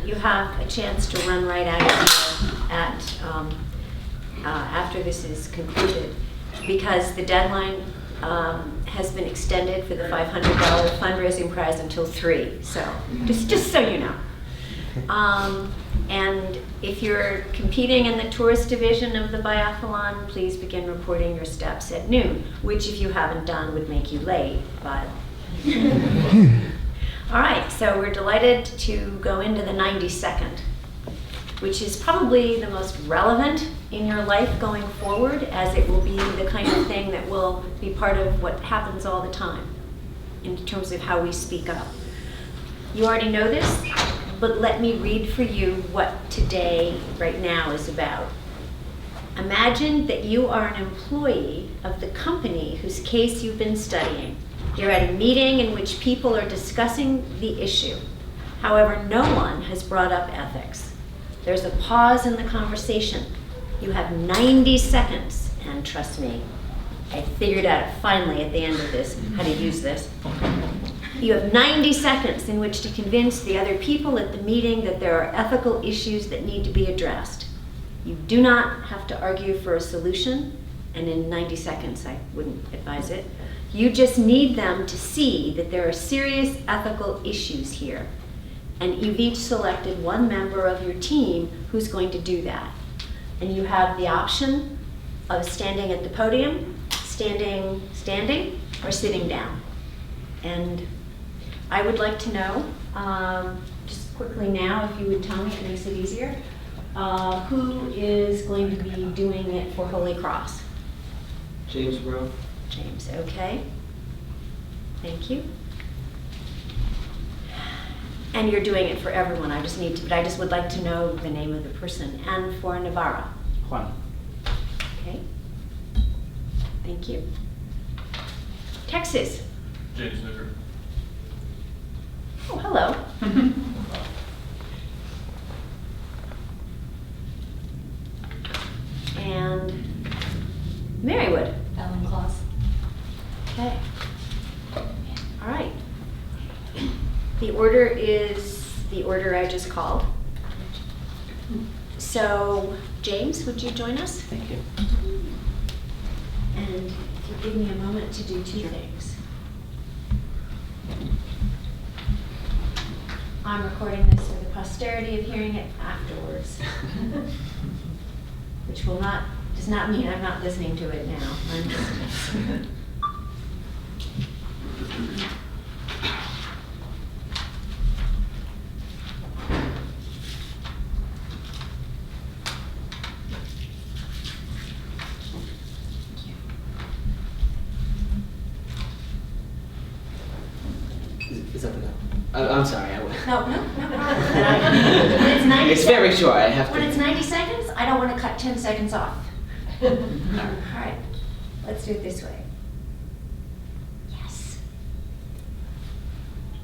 you have a chance to run right out of here after this is concluded, because the deadline has been extended for the $500 fundraising prize until 3. So just so you know. And if you're competing in the tourist division of the biathlon, please begin reporting your steps at noon, which if you haven't done would make you late, but. All right, so we're delighted to go into the 92nd, which is probably the most relevant in your life going forward, as it will be the kind of thing that will be part of what happens all the time in terms of how we speak up. You already know this, but let me read for you what today, right now, is about. Imagine that you are an employee of the company whose case you've been studying. You're at a meeting in which people are discussing the issue. However, no one has brought up ethics. There's a pause in the conversation. You have 90 seconds, and trust me, I figured out finally at the end of this how to use this. You have 90 seconds in which to convince the other people at the meeting that there are ethical issues that need to be addressed. You do not have to argue for a solution, and in 90 seconds I wouldn't advise it. You just need them to see that there are serious ethical issues here. And you've each selected one member of your team who's going to do that. And you have the option of standing at the podium, standing, or sitting down. And I would like to know, just quickly now, if you would tell me, it makes it easier, who is going to be doing it for Holy Cross? James Bro. James, okay. Thank you. And you're doing it for everyone. I just would like to know the name of the person. And for Navarra? Juan. Okay. Thank you. Texas? James Snooker. Oh, hello. And Marywood? Ellen Claus. Okay. All right. The order is the order I just called. So, James, would you join us? Thank you. And if you give me a moment to do two things. I'm recording this for the posterity of hearing it afterwards. Which does not mean I'm not listening to it now. I'm just Is that the go? I'm sorry. No problem. When it's 90 It's very short. I have When to. it's 90 seconds, I don't want to cut 10 seconds off. All right, let's do it this way. Yes.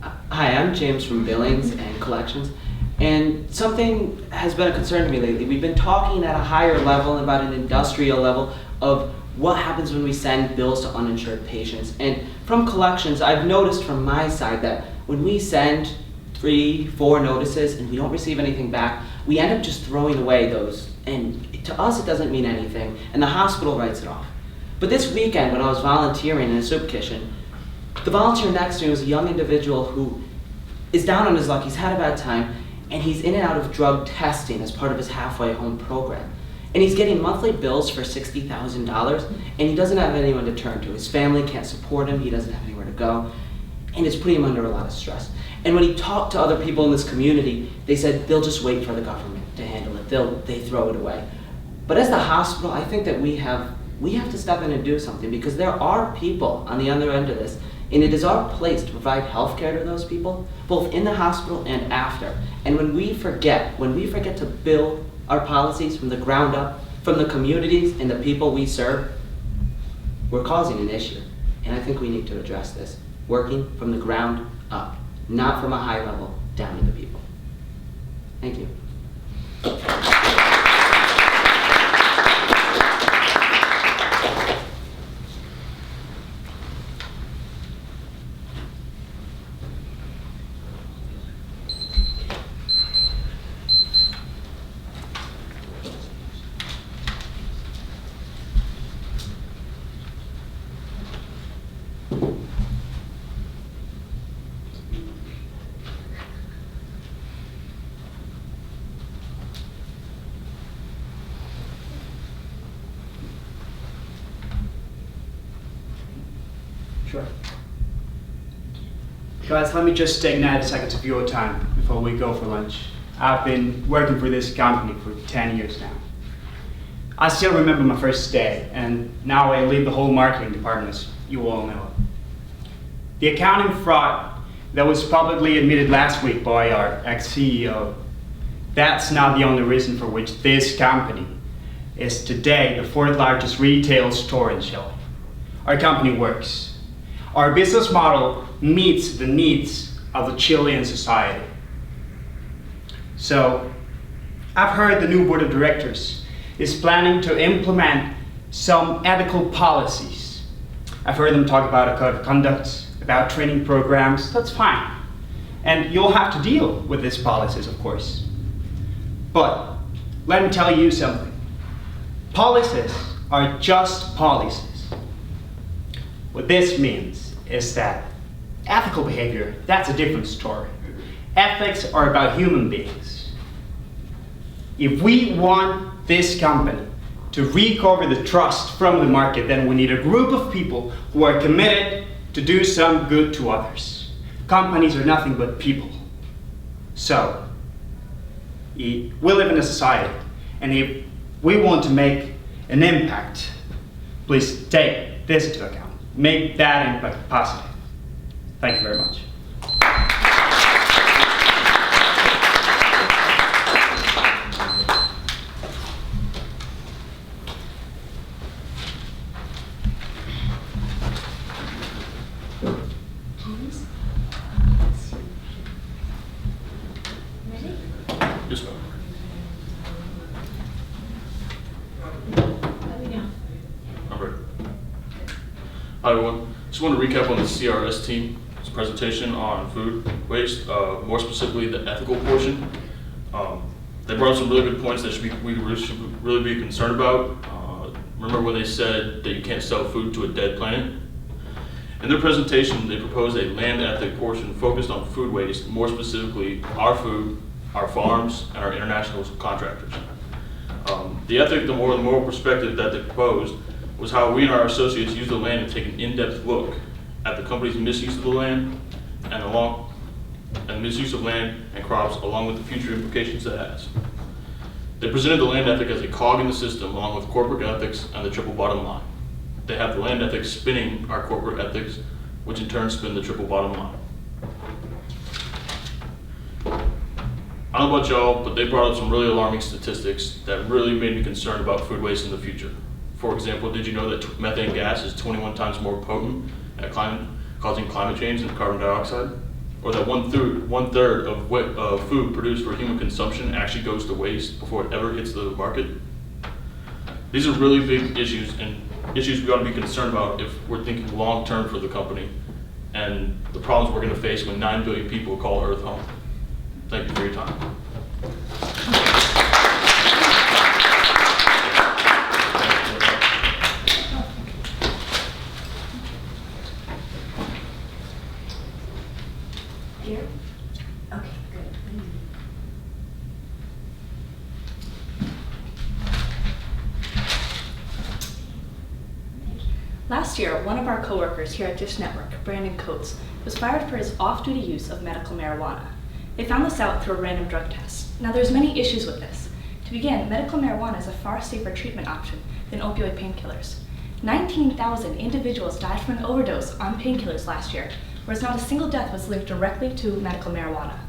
Hi, I'm James from Billings and Collections, and something has been a concern to me lately. We've been talking at a higher level, about an industrial level, of what happens when we send bills to uninsured patients. And from Collections, I've noticed from my side that when we send 3, 4 notices and we don't receive anything back, we end up just throwing away those. And to us, it doesn't mean anything, and the hospital writes it off. But this weekend, when I was volunteering in a soup kitchen, the volunteer next to me was a young individual who is down on his luck. He's had a bad time, and he's in and out of drug testing as part of his halfway home program. And he's getting monthly bills for $60,000, and he doesn't have anyone to turn to. His family can't support him, he doesn't have anywhere to go, and it's putting him under a lot of stress. And when he talked to other people in this community, they said they'll just wait for the government to handle it. They throw it away. But as the hospital, I think that we have to step in and do something, because there are people on the other end of this, and it is our place to provide health care to those people, both in the hospital and after. And when we forget to build our policies from the ground up, from the communities and the people we serve, we're causing an issue. And I think we need to address this, working from the ground up, not from a high level down to the people. Thank you. Guys, let me just take 90 seconds of your time before we go for lunch. I've been working for this company for 10 years now. I still remember my first day, and now I lead the whole marketing department, as you all know. The accounting fraud that was publicly admitted last week by our ex-CEO, that's not the only reason for which this company is today the 4th largest retail store in Chile. Our company works. Our business model meets the needs of the Chilean society. So, I've heard the new board of directors is planning to implement some ethical policies. I've heard them talk about a code of conduct, about training programs. That's fine. And you'll have to deal with these policies, of course. But let me tell you something. Policies are just policies. What this means is that ethical behavior, that's a different story. Ethics are about human beings. If we want this company to recover the trust from the market, then we need a group of people who are committed to do some good to others. Companies are nothing but people. So, we live in a society, and if we want to make an impact, please take this into account. Make that impact positive. Thank you very much. Yes, ma'am. I'm ready. Hi, everyone. Just want to recap on the CRS team's presentation on food waste, more specifically the ethical portion. They brought up some really good points that we should really be concerned about. Remember when they said that you can't sell food to a dead planet? In their presentation, they proposed a land ethic portion focused on food waste, more specifically our food, our farms, and our international contractors. The ethic, the moral perspective that they proposed was how we and our associates use the land to take an in-depth look at the company's misuse of the land and misuse of land and crops, along with the future implications it has. They presented the land ethic as a cog in the system, along with corporate ethics and the triple bottom line. They have the land ethics spinning our corporate ethics, which in turn spin the triple bottom line. I don't know about y'all, but they brought up some really alarming statistics that really made me concerned about food waste in the future. For example, did you know that methane gas is 21 times more potent at causing climate change than carbon dioxide? Or that one third of food produced for human consumption actually goes to waste before it ever hits the market? These are really big issues, and issues we ought to be concerned about if we're thinking long term for the company and the problems we're going to face when 9 billion people call Earth home. Thank you for your time. Here? Okay, good. Last year, one of our coworkers here at Dish Network, Brandon Coates, was fired for his off-duty use of medical marijuana. They found this out through a random drug test. Now, there's many issues with this. To begin, medical marijuana is a far safer treatment option than opioid painkillers. 19,000 individuals died from an overdose on painkillers last year, whereas not a single death was linked directly to medical marijuana.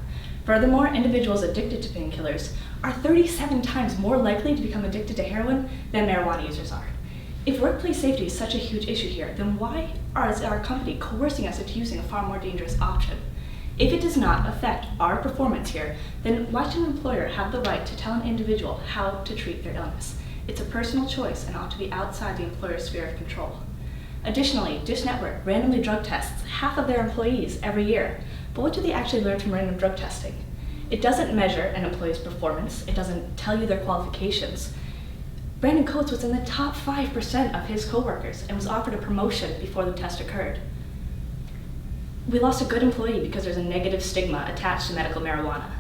Furthermore, individuals addicted to painkillers are 37 times more likely to become addicted to heroin than marijuana users are. If workplace safety is such a huge issue here, then why is our company coercing us into using a far more dangerous option? If it does not affect our performance here, then why should an employer have the right to tell an individual how to treat their illness? It's a personal choice and ought to be outside the employer's sphere of control. Additionally, Dish Network randomly drug tests half of their employees every year. But what do they actually learn from random drug testing? It doesn't measure an employee's performance. It doesn't tell you their qualifications. Brandon Coates was in the top 5% of his coworkers and was offered a promotion before the test occurred. We lost a good employee because there's a negative stigma attached to medical marijuana.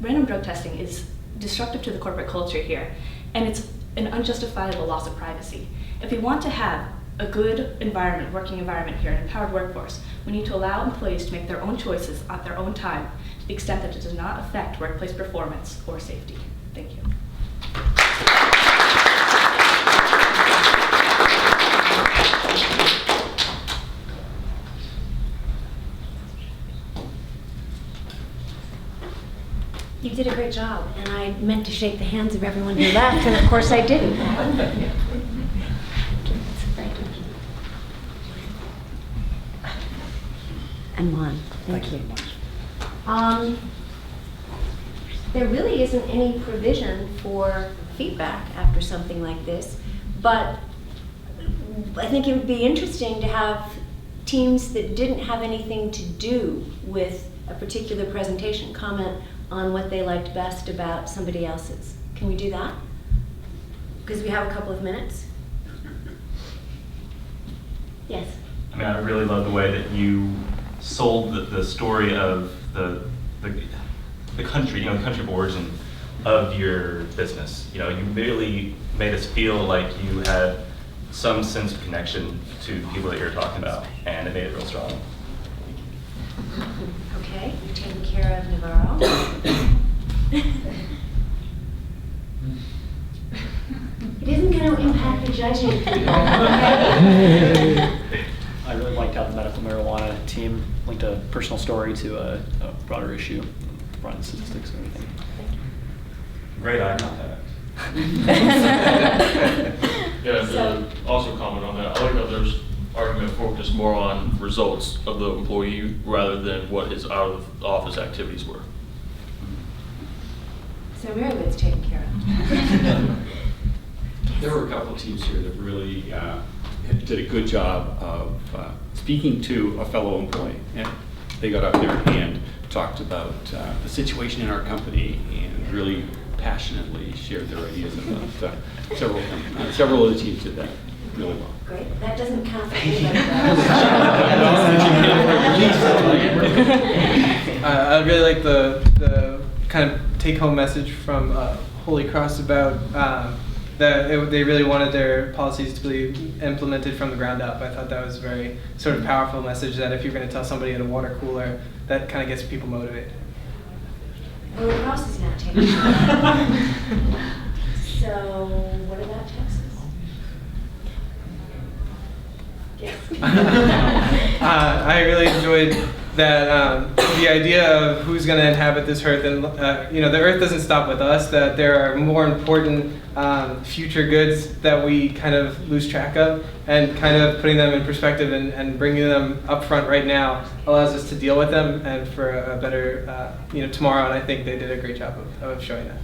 Random drug testing is destructive to the corporate culture here, and it's an unjustifiable loss of privacy. If we want to have a good environment, working environment here, an empowered workforce, we need to allow employees to make their own choices at their own time to the extent that it does not affect workplace performance or safety. Thank you. You did a great job, and I meant to shake the hands of everyone who left, and of course I didn't. And Juan, thank you. There really isn't any provision for feedback after something like this, but I think it would be interesting to have teams that didn't have anything to do with a particular presentation comment on what they liked best about somebody else's. Can we do that? Because we have a couple of minutes. Yes? I mean, I really love the way that you sold the story of the country, the country of origin of your business. You really made us feel like you had some sense of connection to the people that you're talking about, and it made it real strong. Okay, you're taking care of Navarro. It isn't going to impact the judging people. I really liked how the medical marijuana team linked a personal story to a broader issue, brought in statistics and everything. Great eye contact. Yeah, to also comment on that, I like how there's argument focused more on results of the employee rather than what his out of office activities were. So Marywood's taken care of. There were a couple of teams here that really did a good job of speaking to a fellow employee. And they got up there and talked about the situation in our company and really passionately shared their ideas about several of the teams did that really well. Great. That doesn't count for anybody. I really like the kind of take-home message from Holy Cross about that they really wanted their policies to be implemented from the ground up. I thought that was a very sort of powerful message that if you're going to tell somebody at a water cooler, that kind of gets people motivated. Holy Cross is not taking care. So what about Texas? Yes. I really enjoyed that the idea of who's going to inhabit this earth, and the earth doesn't stop with us. That there are more important future goods that we kind of lose track of, and kind of putting them in perspective and bringing them up front right now allows us to deal with them and for a better tomorrow. And I think they did a great job of showing that.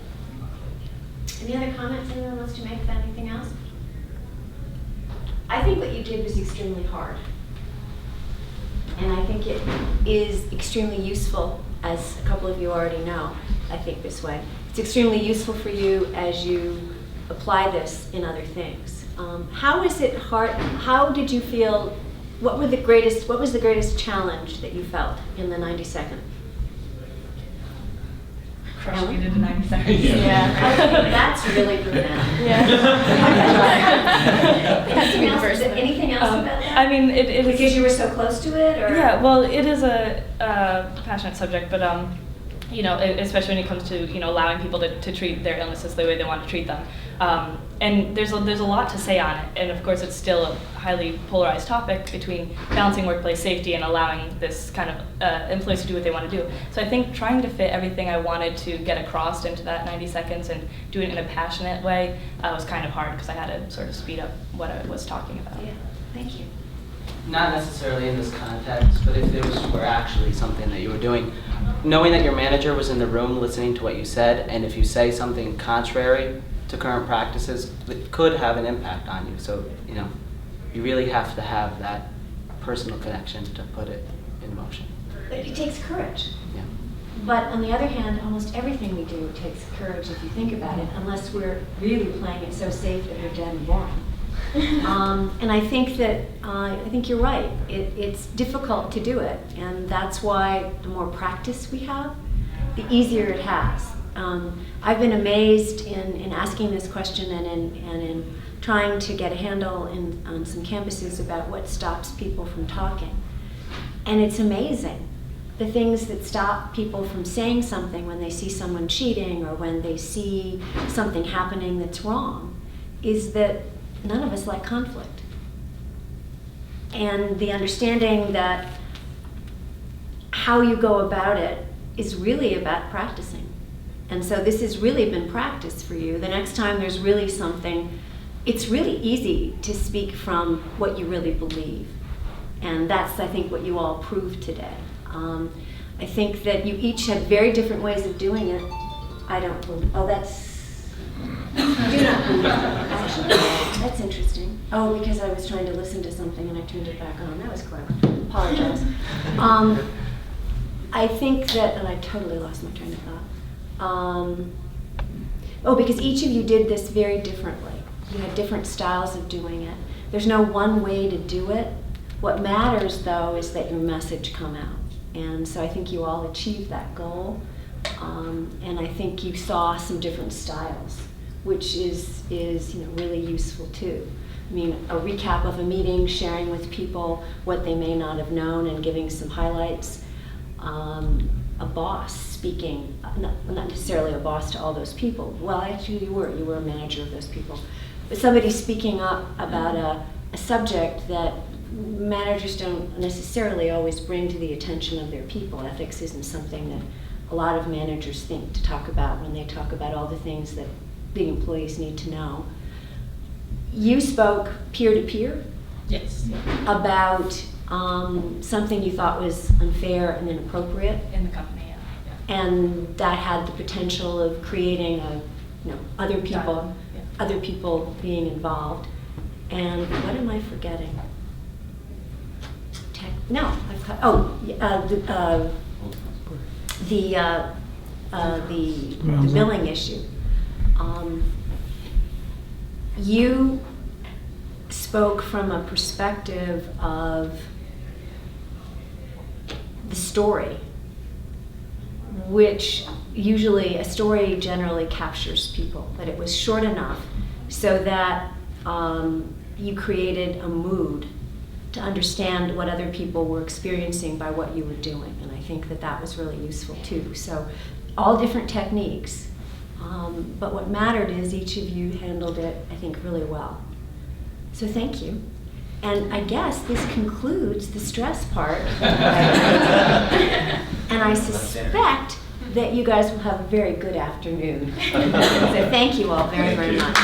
Any other comments anyone wants to make about anything else? I think what you did was extremely hard. And I think it is extremely useful, as a couple of you already know, I think this way. It's extremely useful for you as you apply this in other things. How is it hard, how did you feel, what was the greatest challenge that you felt in the 90-second? Crushed you into 90 seconds. Yeah. That's really profound. Yeah. Anything else about that? I mean, it is Because you were so close to it, or? Yeah, well, it is a passionate subject, but especially when it comes to allowing people to treat their illnesses the way they want to treat them. And there's a lot to say on it, and of course it's still a highly polarized topic between balancing workplace safety and allowing this kind of employees to do what they want to do. So I think trying to fit everything I wanted to get across into that 90 seconds and do it in a passionate way was kind of hard because I had to sort of speed up what I was talking about. Yeah, thank you. Not necessarily in this context, but if this were actually something that you were doing, knowing that your manager was in the room listening to what you said, and if you say something contrary to current practices, it could have an impact on you. So, you really have to have that personal connection to put it in motion. But it takes courage. Yeah. But on the other hand, almost everything we do takes courage if you think about it, unless we're really playing it so safe that we're dead and boring. And I think you're right. It's difficult to do it, and that's why the more practice we have, the easier it has. I've been amazed in asking this question and in trying to get a handle on some campuses about what stops people from talking. And it's amazing. The things that stop people from saying something when they see someone cheating or when they see something happening that's wrong is that none of us like conflict. And the understanding that how you go about it is really about practicing. And so this has really been practice for you. The next time there's really something, it's really easy to speak from what you really believe. And that's, I think, what you all proved today. I think that you each have very different ways of doing it. I don't believe, oh, that's, I do not believe that, actually. That's interesting. Oh, because I was trying to listen to something and I turned it back on. That was clever. Apologize. I think that, and I totally lost my train of thought. Oh, because each of you did this very differently. You had different styles of doing it. There's no one way to do it. What matters, though, is that your message come out. And so I think you all achieved that goal. And I think you saw some different styles, which is really useful too. I mean, a recap of a meeting, sharing with people what they may not have known and giving some highlights. A boss speaking, not necessarily a boss to all those people. Well, actually you were a manager of those people. But somebody speaking up about a subject that managers don't necessarily always bring to the attention of their people. Ethics isn't something that a lot of managers think to talk about when they talk about all the things that the employees need to know. You spoke peer-to-peer. Yes. About something you thought was unfair and inappropriate. In the company, yeah. And that had the potential of creating other people, other people being involved. And what am I forgetting? The billing issue. You spoke from a perspective of the story, which usually, a story generally captures people, but it was short enough so that you created a mood to understand what other people were experiencing by what you were doing. And I think that that was really useful too. So all different techniques, but what mattered is each of you handled it, I think, really well. So thank you. And I guess this concludes the stress part. And I suspect that you guys will have a very good afternoon. So thank you all very, very much.